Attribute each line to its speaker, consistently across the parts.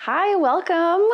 Speaker 1: Hi, welcome.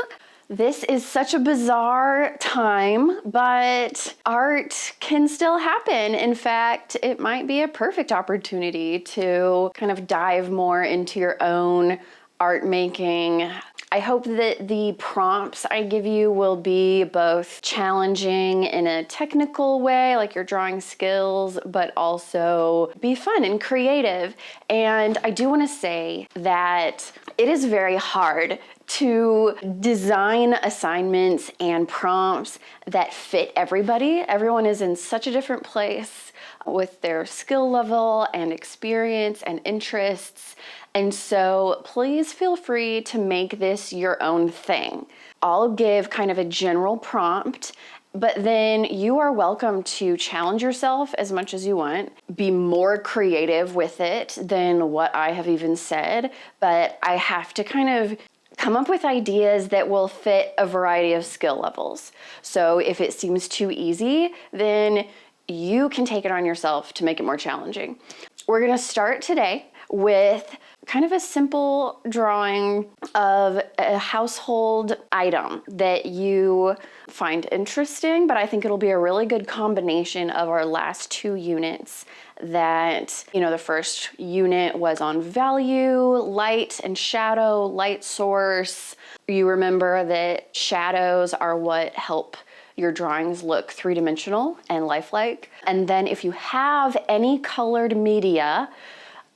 Speaker 1: This is such a bizarre time, but art can still happen. In fact, it might be a perfect opportunity to kind of dive more into your own art making. I hope that the prompts I give you will be both challenging in a technical way, like your drawing skills, but also be fun and creative. And I do want to say that it is very hard to design assignments and prompts that fit everybody. Everyone is in such a different place with their skill level and experience and interests. And so please feel free to make this your own thing. I'll give kind of a general prompt, but then you are welcome to challenge yourself as much as you want, be more creative with it than what I have even said, but I have to kind of come up with ideas that will fit a variety of skill levels. So if it seems too easy, then you can take it on yourself to make it more challenging. We're gonna start today with kind of a simple drawing of a household item that you find interesting, but I think it'll be a really good combination of our last two units that, the first unit was on value, light and shadow, light source. You remember that shadows are what help your drawings look three-dimensional and lifelike. And then if you have any colored media,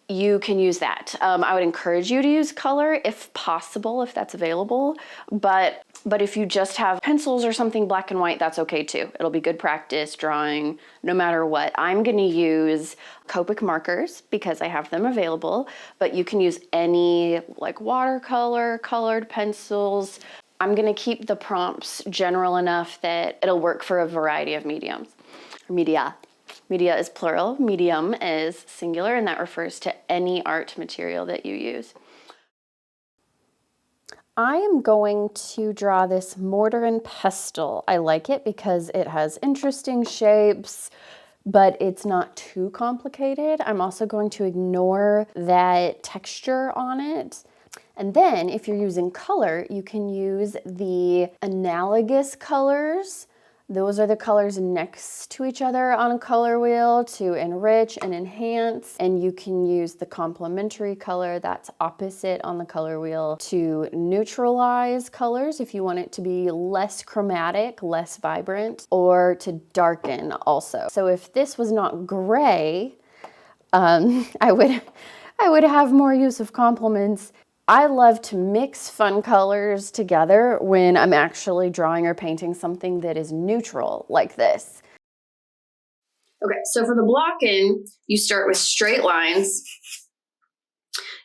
Speaker 1: you can use that. I would encourage you to use color if possible, if that's available. But if you just have pencils or something black and white, that's okay too. It'll be good practice drawing no matter what. I'm gonna use Copic markers because I have them available, but you can use any like watercolor, colored pencils. I'm gonna keep the prompts general enough that it'll work for a variety of mediums. Media. Media is plural, medium is singular, and that refers to any art material that you use. I am going to draw this mortar and pestle. I like it because it has interesting shapes, but it's not too complicated. I'm also going to ignore that texture on it. And then if you're using color, you can use the analogous colors. Those are the colors next to each other on a color wheel to enrich and enhance. And you can use the complementary color that's opposite on the color wheel to neutralize colors if you want it to be less chromatic, less vibrant, or to darken also. So if this was not gray, I would have more use of complements. I love to mix fun colors together when I'm actually drawing or painting something that is neutral like this. Okay, so for the blocking, you start with straight lines.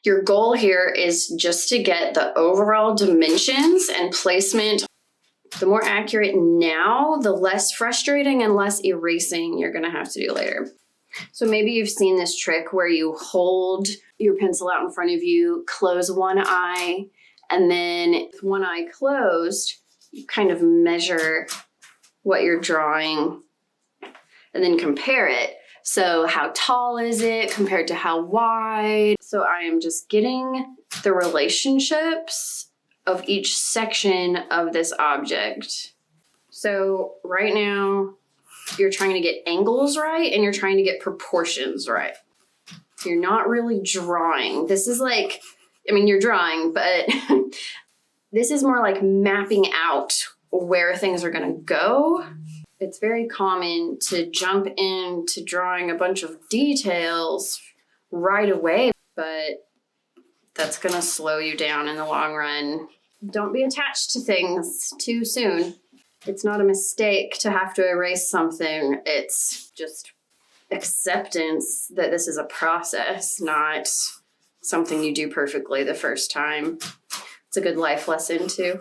Speaker 1: Your goal here is just to get the overall dimensions and placement. The more accurate now, the less frustrating and less erasing you're gonna have to do later. So maybe you've seen this trick where you hold your pencil out in front of you, close one eye, and then with one eye closed, you kind of measure what you're drawing and then compare it. So how tall is it compared to how wide? So I am just getting the relationships of each section of this object. So right now, you're trying to get angles right and you're trying to get proportions right. You're not really drawing. This is like, you're drawing, but this is more like mapping out where things are gonna go. It's very common to jump into drawing a bunch of details right away, but that's gonna slow you down in the long run. Don't be attached to things too soon. It's not a mistake to have to erase something. It's just acceptance that this is a process, not something you do perfectly the first time. It's a good life lesson too.